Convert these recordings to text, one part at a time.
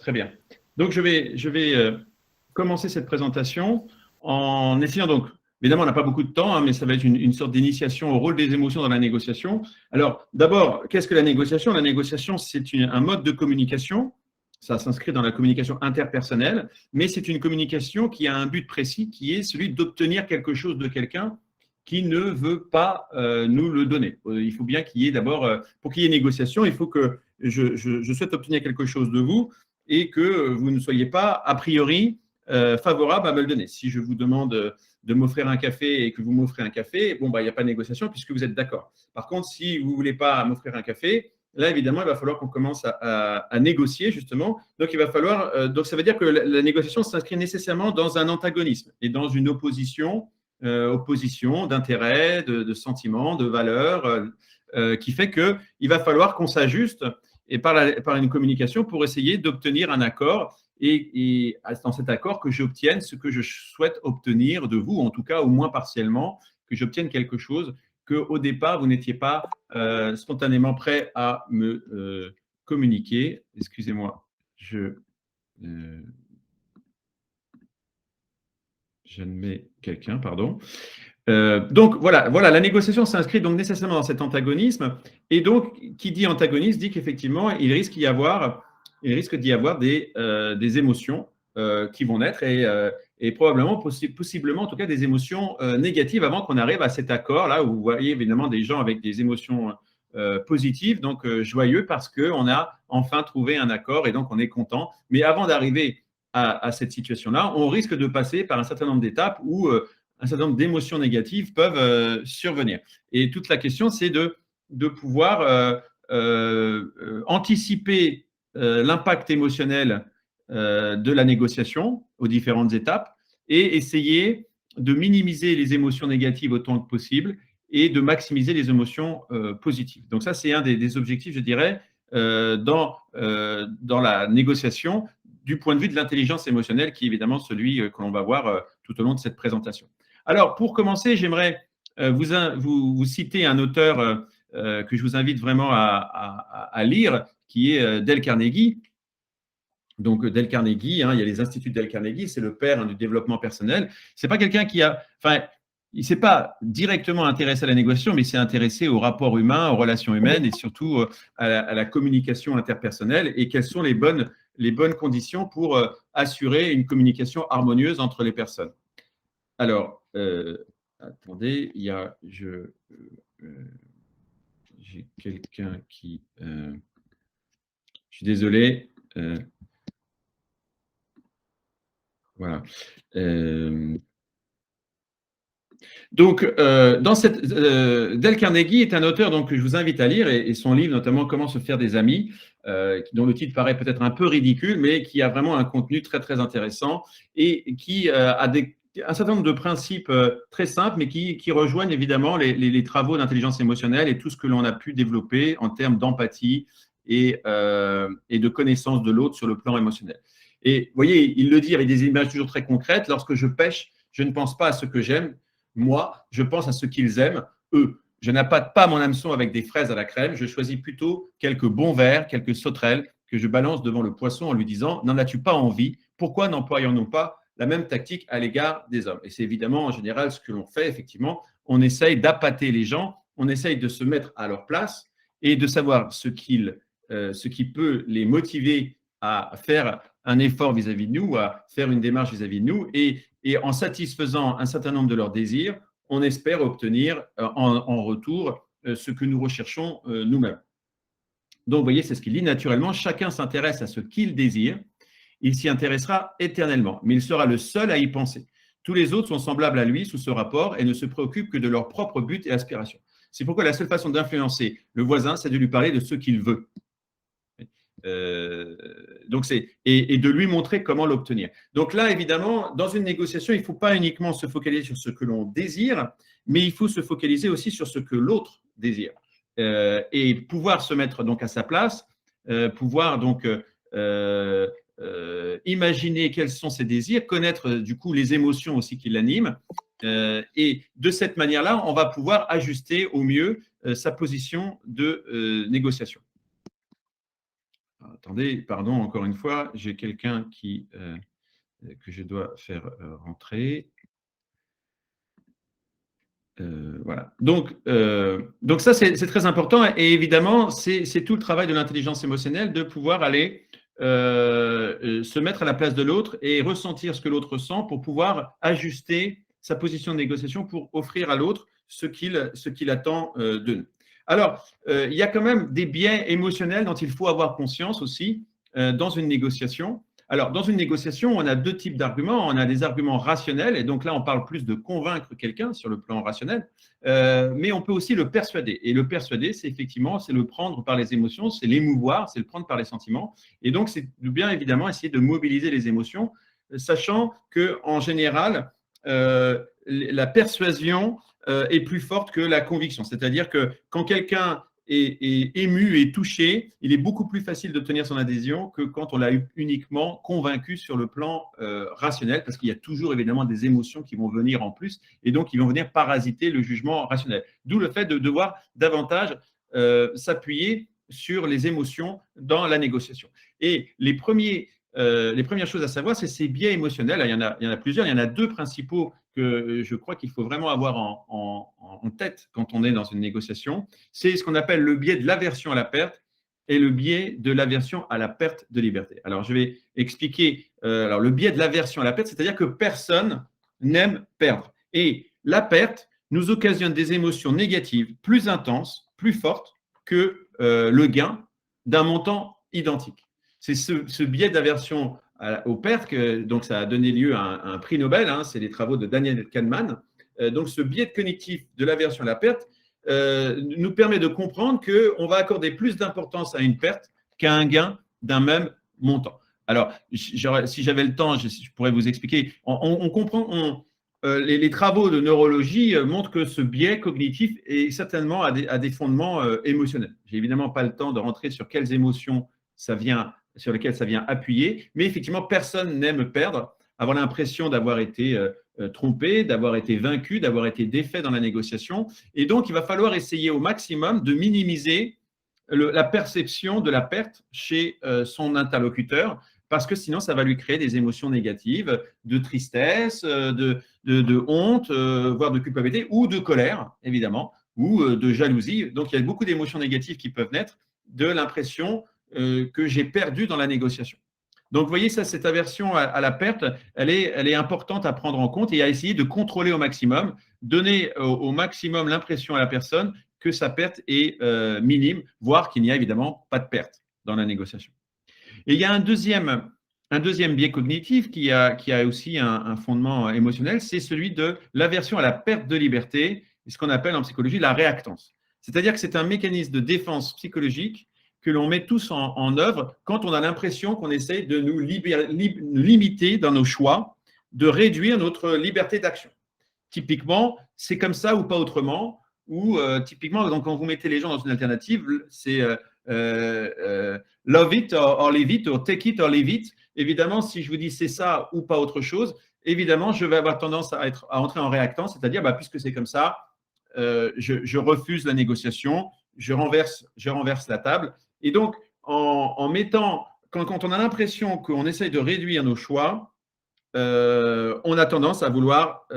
Très bien. Donc, je vais commencer cette présentation en essayant donc, évidemment, on n'a pas beaucoup de temps, hein, mais ça va être une sorte d'initiation au rôle des émotions dans la négociation. Alors, d'abord, qu'est-ce que la négociation? La négociation, c'est un mode de communication. Ça s'inscrit dans la communication interpersonnelle, mais c'est une communication qui a un but précis, qui est celui d'obtenir quelque chose de quelqu'un qui ne veut pas nous le donner. Il faut bien qu'il y ait d'abord, pour qu'il y ait négociation, il faut que je souhaite obtenir quelque chose de vous et que vous ne soyez pas a priori favorable à me le donner. Si je vous demande de m'offrir un café et que vous m'offrez un café, bon, bah, il n'y a pas de négociation puisque vous êtes d'accord. Par contre, si vous ne voulez pas m'offrir un café, là, évidemment, il va falloir qu'on commence à négocier, justement. Donc, il va falloir. Donc, ça veut dire que la négociation s'inscrit nécessairement dans un antagonisme et dans une opposition d'intérêts, de sentiments, de valeurs, qui fait qu'il va falloir qu'on s'ajuste et par une communication pour essayer d'obtenir un accord et dans cet accord que j'obtienne ce que je souhaite obtenir de vous, en tout cas au moins partiellement, que j'obtienne quelque chose qu'au départ, vous n'étiez pas spontanément prêt à me communiquer. Excusez-moi, j'admets quelqu'un, pardon. Donc voilà, la négociation s'inscrit donc nécessairement dans cet antagonisme. Et donc, qui dit antagonisme dit qu'effectivement, il risque d'y avoir des émotions qui vont naître et probablement, possiblement en tout cas, des émotions négatives avant qu'on arrive à cet accord là où vous voyez évidemment des gens avec des émotions positives, donc joyeux parce qu'on a enfin trouvé un accord et donc on est content. Mais avant d'arriver à cette situation-là, on risque de passer par un certain nombre d'étapes où un certain nombre d'émotions négatives peuvent survenir. Et toute la question, c'est de pouvoir anticiper l'impact émotionnel de la négociation aux différentes étapes et essayer de minimiser les émotions négatives autant que possible et de maximiser les émotions positives. Donc ça, c'est un des objectifs, je dirais, dans la négociation du point de vue de l'intelligence émotionnelle, qui est évidemment celui que l'on va voir tout au long de cette présentation. Alors, pour commencer, j'aimerais vous citer un auteur que je vous invite vraiment à lire, qui est Dale Carnegie. Donc, Dale Carnegie, hein, il y a les instituts Dale Carnegie, c'est le père du développement personnel. Ce n'est pas quelqu'un qui a… Enfin, il ne s'est pas directement intéressé à la négociation, mais il s'est intéressé aux rapports humains, aux relations humaines et surtout à la communication interpersonnelle et quelles sont les bonnes conditions pour assurer une communication harmonieuse entre les personnes. Alors, attendez, j'ai quelqu'un qui… je suis désolé. Voilà. Donc, Dale Carnegie est un auteur donc, que je vous invite à lire et son livre, notamment Comment se faire des amis, dont le titre paraît peut-être un peu ridicule, mais qui a vraiment un contenu très, très intéressant et qui a un certain nombre de principes très simples, mais qui rejoignent évidemment les travaux d'intelligence émotionnelle et tout ce que l'on a pu développer en termes d'empathie et de connaissance de l'autre sur le plan émotionnel. Et vous voyez, il le dit avec des images toujours très concrètes. Lorsque je pêche, je ne pense pas à ce que j'aime. Moi, je pense à ce qu'ils aiment, eux. Je n'appâte pas mon hameçon avec des fraises à la crème. Je choisis plutôt quelques bons vers, quelques sauterelles que je balance devant le poisson en lui disant « N'en as-tu pas envie? Pourquoi n'employons-nous pas la même tactique à l'égard des hommes ?» Et c'est évidemment en général ce que l'on fait, effectivement. On essaye d'appâter les gens, on essaye de se mettre à leur place et de savoir ce qui peut les motiver à faire un effort vis-à-vis de nous, à faire une démarche vis-à-vis de nous, et en satisfaisant un certain nombre de leurs désirs, on espère obtenir en retour ce que nous recherchons nous-mêmes. Donc, vous voyez, c'est ce qu'il dit naturellement. Chacun s'intéresse à ce qu'il désire. Il s'y intéressera éternellement, mais il sera le seul à y penser. Tous les autres sont semblables à lui sous ce rapport et ne se préoccupent que de leurs propres buts et aspirations. C'est pourquoi la seule façon d'influencer le voisin, c'est de lui parler de ce qu'il veut. Donc et de lui montrer comment l'obtenir. Donc là, évidemment, dans une négociation, il ne faut pas uniquement se focaliser sur ce que l'on désire, mais il faut se focaliser aussi sur ce que l'autre désire. Et pouvoir se mettre donc à sa place, pouvoir donc imaginer quels sont ses désirs, connaître du coup les émotions aussi qui l'animent. Et de cette manière-là, on va pouvoir ajuster au mieux sa position de négociation. Attendez, pardon, encore une fois, j'ai quelqu'un que je dois faire rentrer. Voilà. Donc ça, c'est très important. Et évidemment, c'est tout le travail de l'intelligence émotionnelle de pouvoir aller se mettre à la place de l'autre et ressentir ce que l'autre ressent pour pouvoir ajuster sa position de négociation pour offrir à l'autre ce qu'il attend de nous. Alors, il y a quand même des biais émotionnels dont il faut avoir conscience aussi dans une négociation. Alors, dans une négociation, on a deux types d'arguments. On a des arguments rationnels, et donc là, on parle plus de convaincre quelqu'un sur le plan rationnel, mais on peut aussi le persuader. Et le persuader, c'est effectivement, c'est le prendre par les émotions, c'est l'émouvoir, c'est le prendre par les sentiments. Et donc, c'est bien évidemment essayer de mobiliser les émotions, sachant qu'en général, la persuasion est plus forte que la conviction. C'est-à-dire que quand quelqu'un est ému et touché, il est beaucoup plus facile d'obtenir son adhésion que quand on l'a uniquement convaincu sur le plan rationnel, parce qu'il y a toujours évidemment des émotions qui vont venir en plus, et donc qui vont venir parasiter le jugement rationnel. D'où le fait de devoir davantage s'appuyer sur les émotions dans la négociation. Et les premières choses à savoir, c'est ces biais émotionnels. Il y en a plusieurs. Il y en a deux principaux que je crois qu'il faut vraiment avoir en tête quand on est dans une négociation. C'est ce qu'on appelle le biais de l'aversion à la perte et le biais de l'aversion à la perte de liberté. Alors, je vais expliquer le biais de l'aversion à la perte, c'est-à-dire que personne n'aime perdre. Et la perte nous occasionne des émotions négatives plus intenses, plus fortes que le gain d'un montant identique. C'est ce biais d'aversion aux pertes, donc ça a donné lieu à un prix Nobel, c'est les travaux de Daniel Kahneman. Donc ce biais cognitif de l'aversion à la perte nous permet de comprendre qu'on va accorder plus d'importance à une perte qu'à un gain d'un même montant. Alors, si j'avais le temps, je pourrais vous expliquer. On comprend, les travaux de neurologie montrent que ce biais cognitif est certainement à des fondements émotionnels. J'ai évidemment pas le temps de rentrer sur quelles émotions sur lesquelles ça vient appuyer, mais effectivement, personne n'aime perdre, avoir l'impression d'avoir été trompé, d'avoir été vaincu, d'avoir été défait dans la négociation. Et donc, il va falloir essayer au maximum de minimiser la perception de la perte chez son interlocuteur, parce que sinon, ça va lui créer des émotions négatives, de tristesse, de honte, voire de culpabilité, ou de colère, évidemment, ou de jalousie. Donc, il y a beaucoup d'émotions négatives qui peuvent naître de l'impression que j'ai perdu dans la négociation. Donc, vous voyez, cette aversion à la perte, elle est importante à prendre en compte et à essayer de contrôler au maximum, donner au maximum l'impression à la personne que sa perte est minime, voire qu'il n'y a évidemment pas de perte dans la négociation. Et il y a un deuxième biais cognitif qui a aussi un fondement émotionnel, c'est celui de l'aversion à la perte de liberté, ce qu'on appelle en psychologie la réactance. C'est-à-dire que c'est un mécanisme de défense psychologique que l'on met tous en œuvre quand on a l'impression qu'on essaye de nous limiter dans nos choix, de réduire notre liberté d'action. Typiquement, c'est comme ça ou pas autrement, ou typiquement, donc, quand vous mettez les gens dans une alternative, c'est love it or leave it, ou take it or leave it. Évidemment, si je vous dis c'est ça ou pas autre chose, évidemment, je vais avoir tendance à entrer en réactance, c'est-à-dire, puisque c'est comme ça, je refuse la négociation, je renverse la table. Et donc, quand on a l'impression qu'on essaye de réduire nos choix, on a tendance à vouloir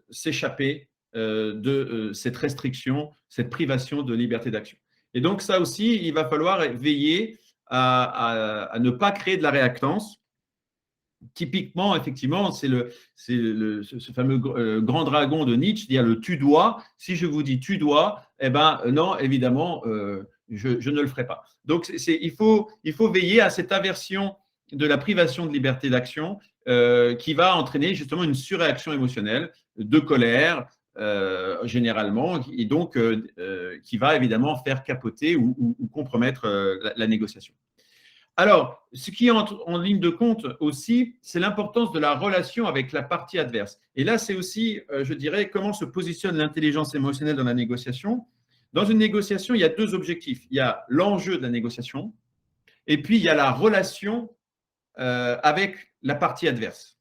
s'échapper de cette restriction, cette privation de liberté d'action. Et donc, ça aussi, il va falloir veiller à ne pas créer de la réactance. Typiquement, effectivement, c'est ce fameux grand dragon de Nietzsche, c'est-à-dire le tu dois. Si je vous dis tu dois, non, évidemment, je ne le ferai pas. Donc, il faut veiller à cette aversion de la privation de liberté d'action qui va entraîner justement une surréaction émotionnelle de colère, généralement, et donc qui va évidemment faire capoter ou compromettre la négociation. Alors, ce qui entre en ligne de compte aussi, c'est l'importance de la relation avec la partie adverse. Et là, c'est aussi, je dirais, comment se positionne l'intelligence émotionnelle dans la négociation. Dans une négociation, il y a deux objectifs. Il y a l'enjeu de la négociation et puis il y a la relation avec la partie adverse.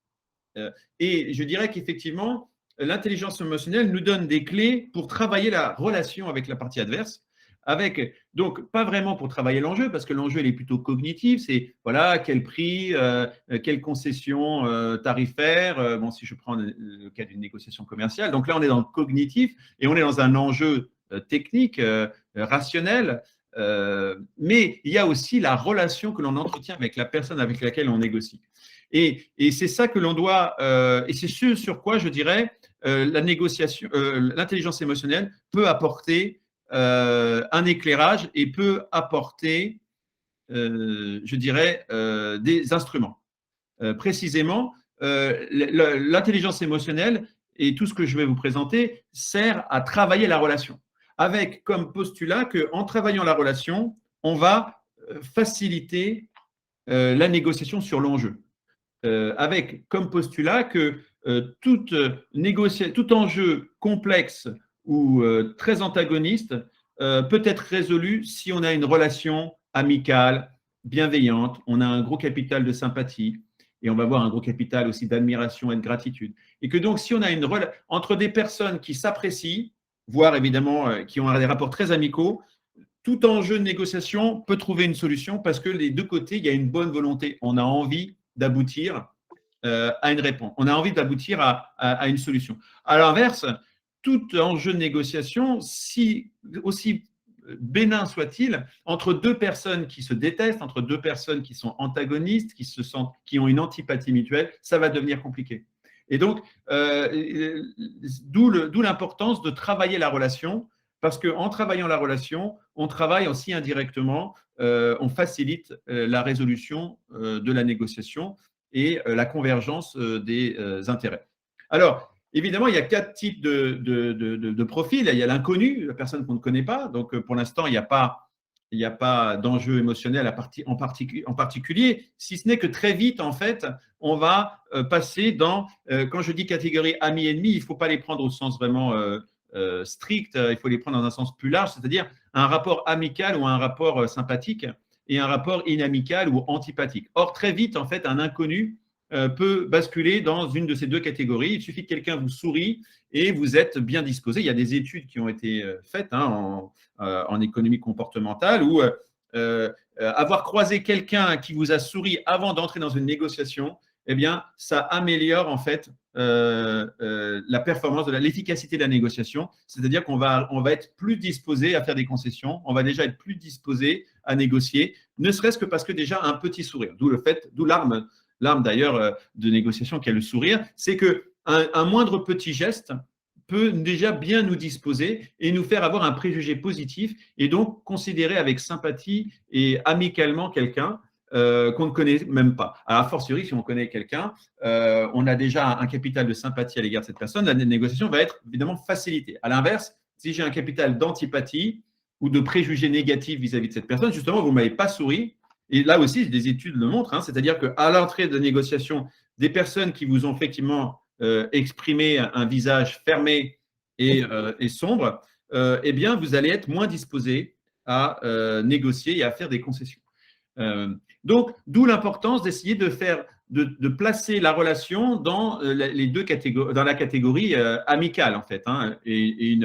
Et je dirais qu'effectivement, l'intelligence émotionnelle nous donne des clés pour travailler la relation avec la partie adverse avec, donc pas vraiment pour travailler l'enjeu, parce que l'enjeu il est plutôt cognitif, c'est voilà, quel prix, quelle concession tarifaire, bon, si je prends le cas d'une négociation commerciale, donc là on est dans le cognitif et on est dans un enjeu technique, rationnel, mais il y a aussi la relation que l'on entretient avec la personne avec laquelle on négocie. Et c'est ça que l'on doit, et c'est ce sur quoi je dirais la négociation, l'intelligence émotionnelle peut apporter un éclairage et peut apporter, je dirais, des instruments. Précisément, l'intelligence émotionnelle et tout ce que je vais vous présenter sert à travailler la relation, avec comme postulat qu'en travaillant la relation, on va faciliter la négociation sur l'enjeu. Avec comme postulat que tout enjeu complexe ou très antagoniste peut être résolu si on a une relation amicale, bienveillante, on a un gros capital de sympathie et on va avoir un gros capital aussi d'admiration et de gratitude. Et que donc, si on a une relation entre des personnes qui s'apprécient, voire évidemment qui ont des rapports très amicaux, tout enjeu de négociation peut trouver une solution parce que les deux côtés, il y a une bonne volonté. On a envie d'aboutir à une réponse. On a envie d'aboutir à une solution. À l'inverse, tout enjeu de négociation, si aussi bénin soit-il, entre deux personnes qui se détestent, entre deux personnes qui sont antagonistes, qui ont une antipathie mutuelle, ça va devenir compliqué. Et donc, d'où l'importance de travailler la relation, parce qu'en travaillant la relation, on travaille aussi indirectement, on facilite la résolution de la négociation et la convergence des intérêts. Alors, évidemment, il y a 4 types de profils. Il y a l'inconnu, la personne qu'on ne connaît pas. Donc, pour l'instant, il n'y a pas d'enjeu émotionnel en particulier, si ce n'est que très vite, en fait, on va passer dans, quand je dis catégorie amis-ennemis, il ne faut pas les prendre au sens vraiment strict, il faut les prendre dans un sens plus large, c'est-à-dire un rapport amical ou un rapport sympathique et un rapport inamical ou antipathique. Or, très vite, en fait, un inconnu peut basculer dans une de ces deux catégories. Il suffit que quelqu'un vous sourie et vous êtes bien disposé. Il y a des études qui ont été faites en économie comportementale où avoir croisé quelqu'un qui vous a souri avant d'entrer dans une négociation, eh bien, ça améliore en fait la performance, l'efficacité de la négociation. C'est-à-dire qu'on va être plus disposé à faire des concessions, on va déjà être plus disposé à négocier, ne serait-ce que parce que déjà un petit sourire, d'où l'arme d'ailleurs de négociation qui est le sourire, c'est qu'un moindre petit geste peut déjà bien nous disposer et nous faire avoir un préjugé positif et donc considérer avec sympathie et amicalement quelqu'un qu'on ne connaît même pas. Alors, a fortiori, si on connaît quelqu'un, on a déjà un capital de sympathie à l'égard de cette personne, la négociation va être évidemment facilitée. À l'inverse, si j'ai un capital d'antipathie ou de préjugés négatifs vis-à-vis de cette personne, justement, vous ne m'avez pas souri. Et là aussi, des études le montrent, c'est-à-dire qu'à l'entrée de négociation, des personnes qui vous ont effectivement exprimé un visage fermé et sombre, eh bien, vous allez être moins disposé à négocier et à faire des concessions. Donc, d'où l'importance d'essayer de placer la relation dans les deux catégories, dans la catégorie amicale en fait, et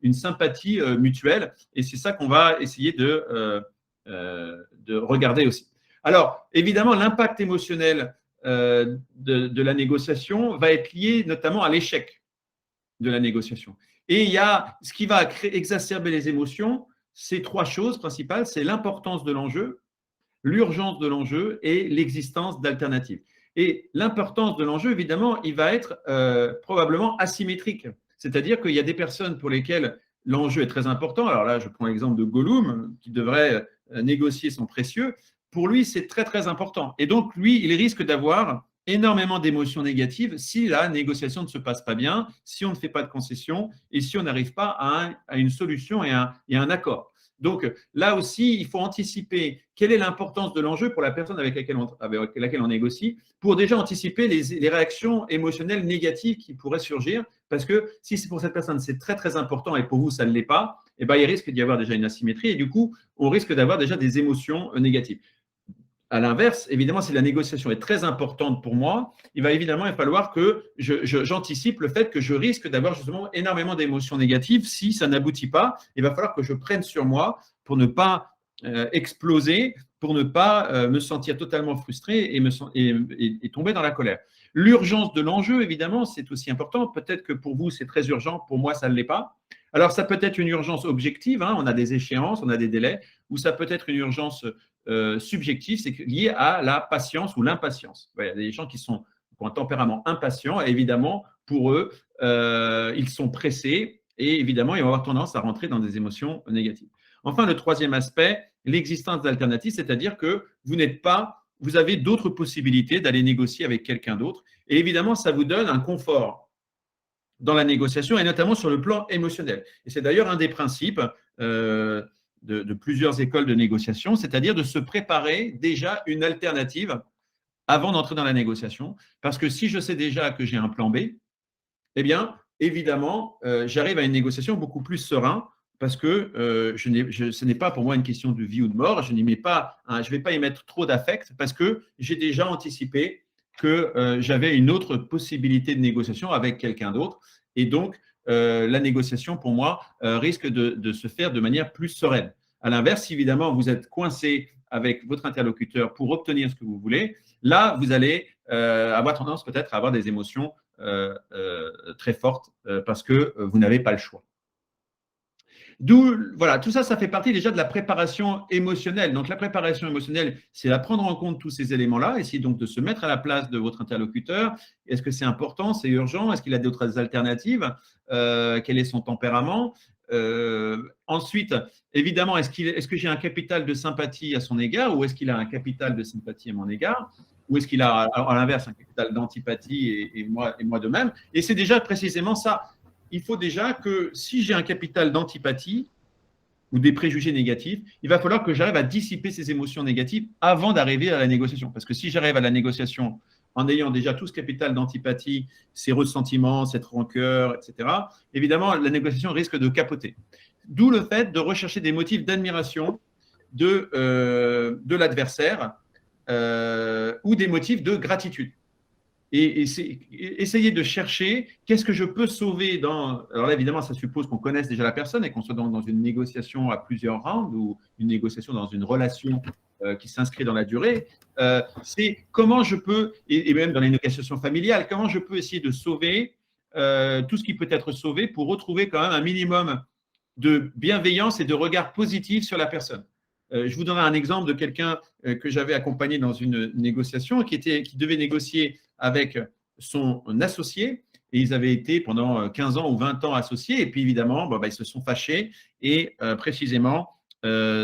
une sympathie mutuelle. Et c'est ça qu'on va essayer de regarder aussi. Alors, évidemment, l'impact émotionnel de la négociation va être lié notamment à l'échec de la négociation. Et il y a ce qui va exacerber les émotions, c'est 3 choses principales, c'est l'importance de l'enjeu, l'urgence de l'enjeu et l'existence d'alternatives. Et l'importance de l'enjeu, évidemment, il va être probablement asymétrique. C'est-à-dire qu'il y a des personnes pour lesquelles l'enjeu est très important. Alors là, je prends l'exemple de Gollum, qui devrait négocier son précieux. Pour lui, c'est très, très important. Et donc, lui, il risque d'avoir énormément d'émotions négatives si la négociation ne se passe pas bien, si on ne fait pas de concessions et si on n'arrive pas à une solution et à un accord. Donc là aussi, il faut anticiper quelle est l'importance de l'enjeu pour la personne avec laquelle on négocie, pour déjà anticiper les réactions émotionnelles négatives qui pourraient surgir, parce que si c'est pour cette personne, c'est très très important et pour vous, ça ne l'est pas, eh bien, il risque d'y avoir déjà une asymétrie et du coup, on risque d'avoir déjà des émotions négatives. À l'inverse, évidemment, si la négociation est très importante pour moi, il va évidemment falloir que j'anticipe le fait que je risque d'avoir justement énormément d'émotions négatives si ça n'aboutit pas. Il va falloir que je prenne sur moi pour ne pas exploser, pour ne pas me sentir totalement frustré et tomber dans la colère. L'urgence de l'enjeu, évidemment, c'est aussi important. Peut-être que pour vous, c'est très urgent. Pour moi, ça ne l'est pas. Alors, ça peut être une urgence objective. Hein, on a des échéances, on a des délais. Ou ça peut être une urgence subjective, c'est lié à la patience ou l'impatience. Il y a des gens qui ont un tempérament impatient. Et évidemment, pour eux, ils sont pressés. Et évidemment, ils vont avoir tendance à rentrer dans des émotions négatives. Enfin, le troisième aspect, l'existence d'alternatives, c'est-à-dire que vous avez d'autres possibilités d'aller négocier avec quelqu'un d'autre. Et évidemment, ça vous donne un confort dans la négociation et notamment sur le plan émotionnel. Et c'est d'ailleurs un des principes de plusieurs écoles de négociation, c'est-à-dire de se préparer déjà une alternative avant d'entrer dans la négociation. Parce que si je sais déjà que j'ai un plan B, eh bien, évidemment, j'arrive à une négociation beaucoup plus serein parce que ce n'est pas pour moi une question de vie ou de mort. Je ne vais pas y mettre trop d'affect parce que j'ai déjà anticipé que j'avais une autre possibilité de négociation avec quelqu'un d'autre. Et donc, la négociation, pour moi, risque de se faire de manière plus sereine. À l'inverse, si évidemment, vous êtes coincé avec votre interlocuteur pour obtenir ce que vous voulez, là, vous allez avoir tendance peut-être à avoir des émotions très fortes parce que vous n'avez pas le choix. D'où, voilà, tout ça, ça fait partie déjà de la préparation émotionnelle. Donc, la préparation émotionnelle, c'est à prendre en compte tous ces éléments-là, essayer donc de se mettre à la place de votre interlocuteur. Est-ce que c'est important, c'est urgent? Est-ce qu'il a d'autres alternatives? Quel est son tempérament? Ensuite, évidemment, est-ce que j'ai un capital de sympathie à son égard ou est-ce qu'il a un capital de sympathie à mon égard? Ou est-ce qu'il a, à l'inverse, un capital d'antipathie et moi de même? Et c'est déjà précisément ça. Il faut déjà que si j'ai un capital d'antipathie ou des préjugés négatifs, il va falloir que j'arrive à dissiper ces émotions négatives avant d'arriver à la négociation. Parce que si j'arrive à la négociation en ayant déjà tout ce capital d'antipathie, ces ressentiments, cette rancœur, etc., évidemment, la négociation risque de capoter. D'où le fait de rechercher des motifs d'admiration de l'adversaire ou des motifs de gratitude. Et essayer de chercher qu'est-ce que je peux sauver dans… Alors là, évidemment, ça suppose qu'on connaisse déjà la personne et qu'on soit dans une négociation à plusieurs rounds ou une négociation dans une relation qui s'inscrit dans la durée. C'est comment je peux, et même dans les négociations familiales, comment je peux essayer de sauver tout ce qui peut être sauvé pour retrouver quand même un minimum de bienveillance et de regard positif sur la personne. Je vous donnerai un exemple de quelqu'un que j'avais accompagné dans une négociation qui devait négocier avec son associé et ils avaient été pendant 15 ans ou 20 ans associés et puis évidemment, ils se sont fâchés et précisément,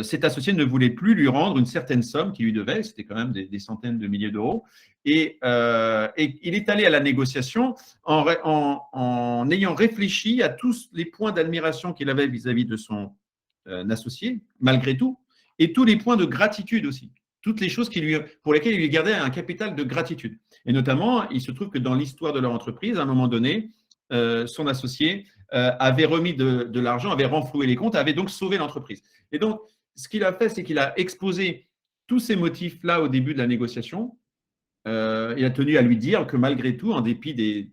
cet associé ne voulait plus lui rendre une certaine somme qu'il lui devait, c'était quand même des centaines de milliers d'euros et il est allé à la négociation en ayant réfléchi à tous les points d'admiration qu'il avait vis-à-vis de son associé, malgré tout, et tous les points de gratitude aussi, toutes les choses pour lesquelles il lui gardait un capital de gratitude. Et notamment, il se trouve que dans l'histoire de leur entreprise, à un moment donné, son associé avait remis de l'argent, avait renfloué les comptes, avait donc sauvé l'entreprise. Et donc, ce qu'il a fait, c'est qu'il a exposé tous ces motifs-là au début de la négociation. Il a tenu à lui dire que malgré tout, en dépit des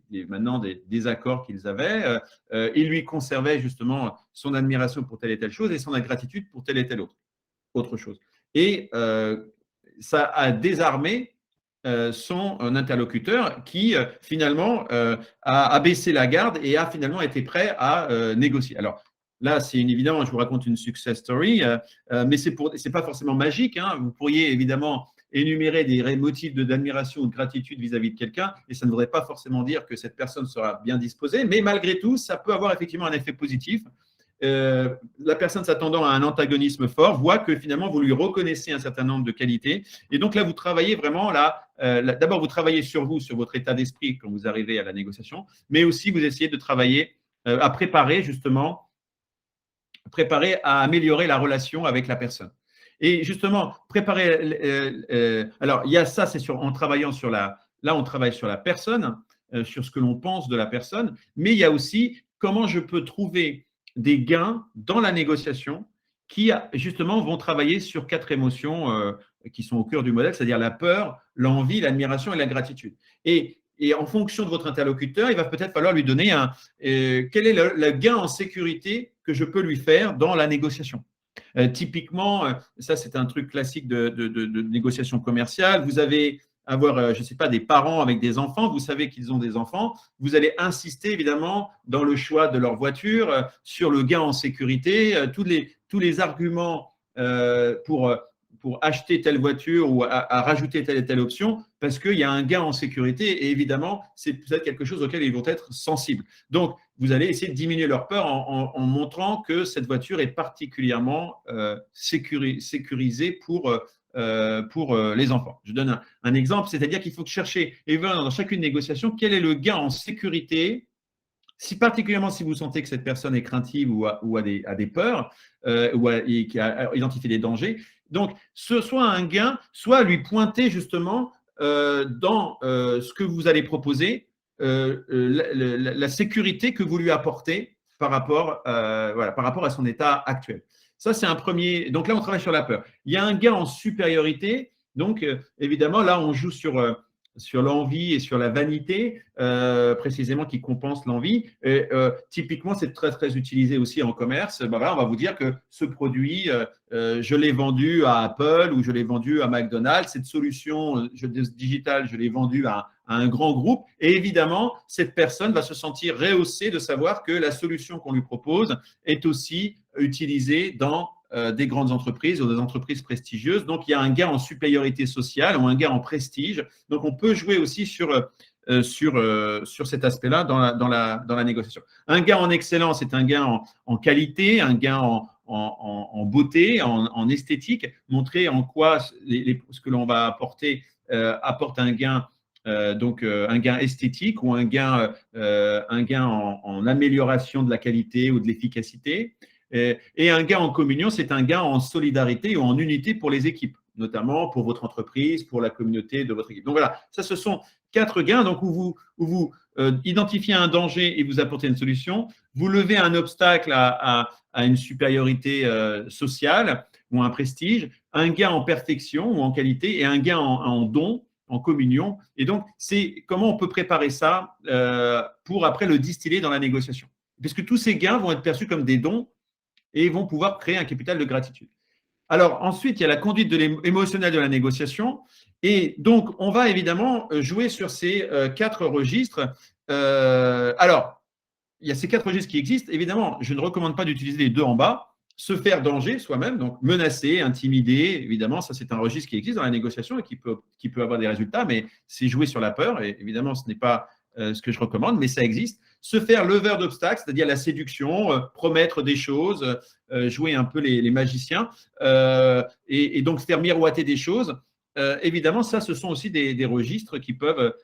désaccords qu'ils avaient, il lui conservait justement son admiration pour telle et telle chose et son ingratitude pour telle et telle autre chose. Et ça a désarmé son interlocuteur qui finalement a baissé la garde et a finalement été prêt à négocier. Alors là, c'est évidemment, je vous raconte une success story, mais c'est pas forcément magique. Hein. Vous pourriez évidemment énumérer des motifs d'admiration ou de gratitude vis-à-vis de quelqu'un, et ça ne voudrait pas forcément dire que cette personne sera bien disposée, mais malgré tout, ça peut avoir effectivement un effet positif. La personne s'attendant à un antagonisme fort voit que finalement vous lui reconnaissez un certain nombre de qualités et donc là vous travaillez vraiment d'abord vous travaillez sur vous, sur votre état d'esprit quand vous arrivez à la négociation, mais aussi vous essayez de travailler à préparer à améliorer la relation avec la personne. Et justement, alors il y a ça, c'est en travaillant on travaille sur la personne, sur ce que l'on pense de la personne, mais il y a aussi comment je peux trouver des gains dans la négociation qui, justement, vont travailler sur 4 émotions qui sont au cœur du modèle, c'est-à-dire la peur, l'envie, l'admiration et la gratitude. Et en fonction de votre interlocuteur, il va peut-être falloir lui donner quel est le gain en sécurité que je peux lui faire dans la négociation. Typiquement, ça c'est un truc classique de négociation commerciale. Vous allez avoir, je ne sais pas, des parents avec des enfants, vous savez qu'ils ont des enfants, vous allez insister évidemment dans le choix de leur voiture, sur le gain en sécurité, tous les arguments pour acheter telle voiture ou à rajouter telle et telle option, parce qu'il y a un gain en sécurité et évidemment, c'est peut-être quelque chose auquel ils vont être sensibles. Donc, vous allez essayer de diminuer leur peur en montrant que cette voiture est particulièrement sécurisée pour les enfants. Je donne un exemple, c'est-à-dire qu'il faut chercher, et dans chacune négociation, quel est le gain en sécurité, particulièrement si vous sentez que cette personne est craintive ou a des peurs, et qui a identifié des dangers. Donc, soit un gain, soit lui pointer justement dans ce que vous allez proposer, la sécurité que vous lui apportez par rapport à son état actuel. Ça, c'est un premier. Donc là, on travaille sur la peur. Il y a un gain en supériorité. Donc, évidemment, là, on joue sur l'envie et sur la vanité, précisément, qui compense l'envie. Typiquement, c'est très, très utilisé aussi en commerce. Ben voilà, on va vous dire que ce produit, je l'ai vendu à Apple ou je l'ai vendu à McDonald's. Cette solution digitale, je l'ai vendue à un grand groupe. Et évidemment, cette personne va se sentir rehaussée de savoir que la solution qu'on lui propose est aussi utilisée dans des grandes entreprises ou des entreprises prestigieuses. Donc, il y a un gain en supériorité sociale ou un gain en prestige. Donc, on peut jouer aussi sur cet aspect-là dans la négociation. Un gain en excellence est un gain en qualité, un gain en beauté, en esthétique, montrer en quoi ce que l'on va apporter apporte un gain. Un gain esthétique ou un gain en amélioration de la qualité ou de l'efficacité. Et un gain en communion, c'est un gain en solidarité ou en unité pour les équipes, notamment pour votre entreprise, pour la communauté de votre équipe. Donc voilà, ça, ce sont 4 gains donc où vous identifiez un danger et vous apportez une solution, vous levez un obstacle à une supériorité sociale ou un prestige, un gain en perfection ou en qualité et un gain en don, en communion. Et donc, c'est comment on peut préparer ça pour après le distiller dans la négociation. Puisque tous ces gains vont être perçus comme des dons et vont pouvoir créer un capital de gratitude. Alors, ensuite, il y a la conduite émotionnelle de la négociation. Et donc, on va évidemment jouer sur ces 4 registres. Alors, il y a ces 4 registres qui existent. Évidemment, je ne recommande pas d'utiliser les 2 en bas. Se faire danger soi-même, donc menacer, intimider, évidemment, ça c'est un registre qui existe dans la négociation et qui peut avoir des résultats, mais c'est jouer sur la peur. Et évidemment, ce n'est pas ce que je recommande, mais ça existe. Se faire leveur d'obstacles, c'est-à-dire la séduction, promettre des choses, jouer un peu les magiciens, et donc faire miroiter des choses. Évidemment, ça, ce sont aussi des registres qui peuvent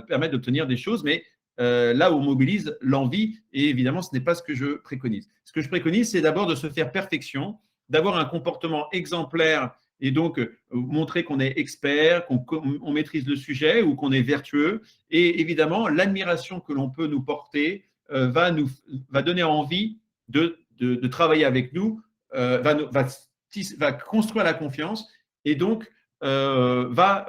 permettre d'obtenir des choses, mais là où on mobilise l'envie, et évidemment, ce n'est pas ce que je préconise. Ce que je préconise, c'est d'abord de se faire perfection, d'avoir un comportement exemplaire et donc montrer qu'on est expert, qu'on maîtrise le sujet ou qu'on est vertueux. Et évidemment, l'admiration que l'on peut nous porter va donner envie de travailler avec nous, va construire la confiance et donc va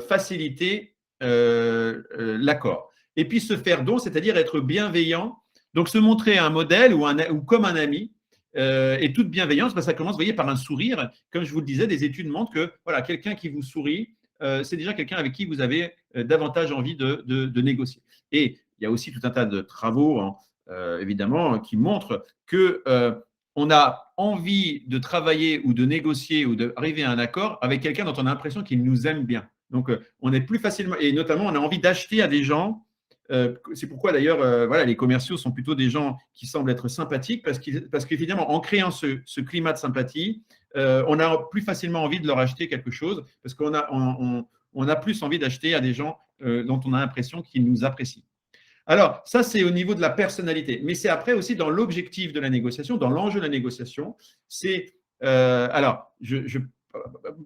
faciliter l'accord. Et puis se faire don, c'est-à-dire être bienveillant, donc se montrer un modèle ou comme un ami. Et toute bienveillance, ça commence, vous voyez, par un sourire. Comme je vous le disais, des études montrent que voilà, quelqu'un qui vous sourit, c'est déjà quelqu'un avec qui vous avez davantage envie de négocier. Et il y a aussi tout un tas de travaux, évidemment, qui montrent que on a envie de travailler ou de négocier ou d'arriver à un accord avec quelqu'un dont on a l'impression qu'il nous aime bien. Donc, on est plus facilement, et notamment, on a envie d'acheter à des gens. C'est pourquoi d'ailleurs, voilà, les commerciaux sont plutôt des gens qui semblent être sympathiques parce qu'évidemment, en créant ce climat de sympathie, on a plus facilement envie de leur acheter quelque chose parce qu'on a plus envie d'acheter à des gens dont on a l'impression qu'ils nous apprécient. Alors, ça, c'est au niveau de la personnalité, mais c'est après aussi dans l'objectif de la négociation, dans l'enjeu de la négociation. C'est alors,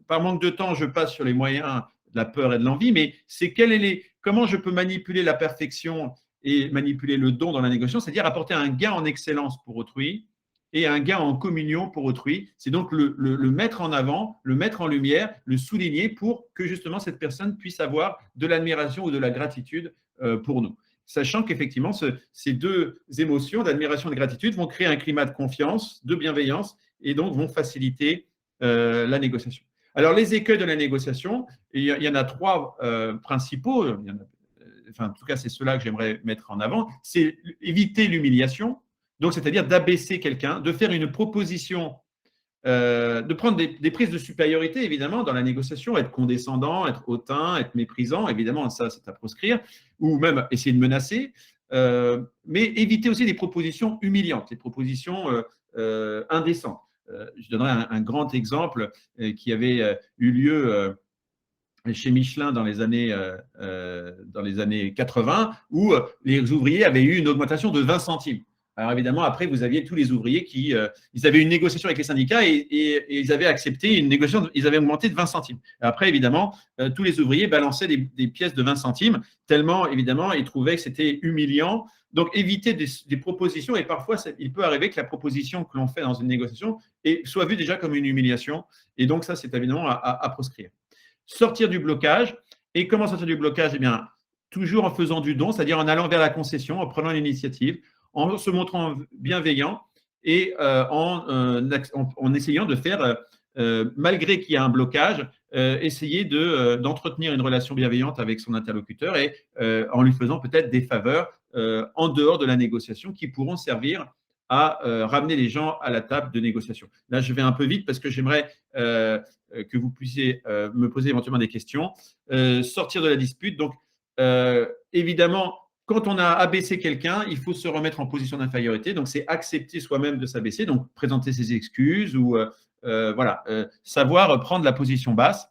par manque de temps, je passe sur les moyens de la peur et de l'envie, mais c'est comment je peux manipuler la perfection et manipuler le don dans la négociation, c'est-à-dire apporter un gain en excellence pour autrui et un gain en communion pour autrui. C'est donc le mettre en avant, le mettre en lumière, le souligner pour que justement cette personne puisse avoir de l'admiration ou de la gratitude pour nous. Sachant qu'effectivement, ces deux émotions d'admiration et de gratitude vont créer un climat de confiance, de bienveillance et donc vont faciliter la négociation. Alors, les écueils de la négociation, il y en a trois principaux. En tout cas, c'est ceux-là que j'aimerais mettre en avant. C'est éviter l'humiliation, donc c'est-à-dire d'abaisser quelqu'un, de faire une proposition, de prendre des prises de supériorité, évidemment, dans la négociation, être condescendant, être hautain, être méprisant, évidemment, ça, c'est à proscrire, ou même essayer de menacer, mais éviter aussi des propositions humiliantes, des propositions indécentes. Je donnerai un grand exemple qui avait eu lieu chez Michelin dans les années 80, où les ouvriers avaient eu une augmentation de 20 centimes. Alors évidemment, après, vous aviez tous les ouvriers qui ils avaient une négociation avec les syndicats et ils avaient accepté une négociation, ils avaient augmenté de 20 centimes. Après, évidemment, tous les ouvriers balançaient des pièces de 20 centimes, tellement, évidemment, ils trouvaient que c'était humiliant. Donc, éviter des propositions, et parfois, il peut arriver que la proposition que l'on fait dans une négociation soit vue déjà comme une humiliation. Et donc, ça, c'est évidemment à proscrire. Sortir du blocage. Et comment sortir du blocage? Eh bien, toujours en faisant du don, c'est-à-dire en allant vers la concession, en prenant l'initiative, en se montrant bienveillant et en essayant de faire, malgré qu'il y a un blocage, essayer d'entretenir une relation bienveillante avec son interlocuteur et en lui faisant peut-être des faveurs en dehors de la négociation qui pourront servir à ramener les gens à la table de négociation. Là, je vais un peu vite parce que j'aimerais que vous puissiez me poser éventuellement des questions. Sortir de la dispute. Donc, évidemment, quand on a abaissé quelqu'un, il faut se remettre en position d'infériorité. Donc, c'est accepter soi-même de s'abaisser, donc présenter ses excuses ou voilà, savoir prendre la position basse.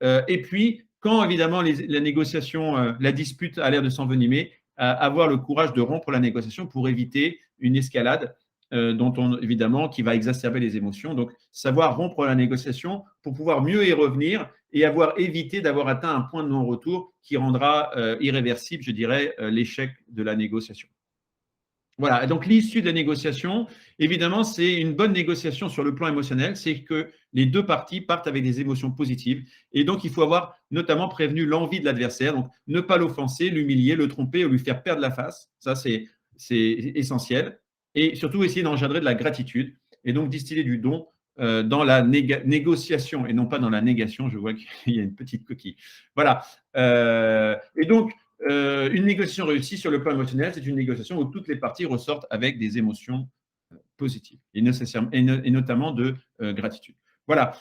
Et puis, quand évidemment la négociation, la dispute a l'air de s'envenimer, avoir le courage de rompre la négociation pour éviter une escalade évidemment, qui va exacerber les émotions. Donc, savoir rompre la négociation pour pouvoir mieux y revenir et avoir évité d'avoir atteint un point de non-retour qui rendra irréversible, je dirais, l'échec de la négociation. Voilà, donc l'issue de la négociation, évidemment, c'est une bonne négociation sur le plan émotionnel, c'est que les deux parties partent avec des émotions positives. Et donc, il faut avoir notamment prévenu l'envie de l'adversaire, donc ne pas l'offenser, l'humilier, le tromper ou lui faire perdre la face. Ça, c'est essentiel. Et surtout, essayer d'engendrer de la gratitude et donc distiller du don dans la négociation et non pas dans la négation. Je vois qu'il y a une petite coquille. Voilà. Et donc, une négociation réussie sur le plan émotionnel, c'est une négociation où toutes les parties ressortent avec des émotions positives et notamment de gratitude. Voilà.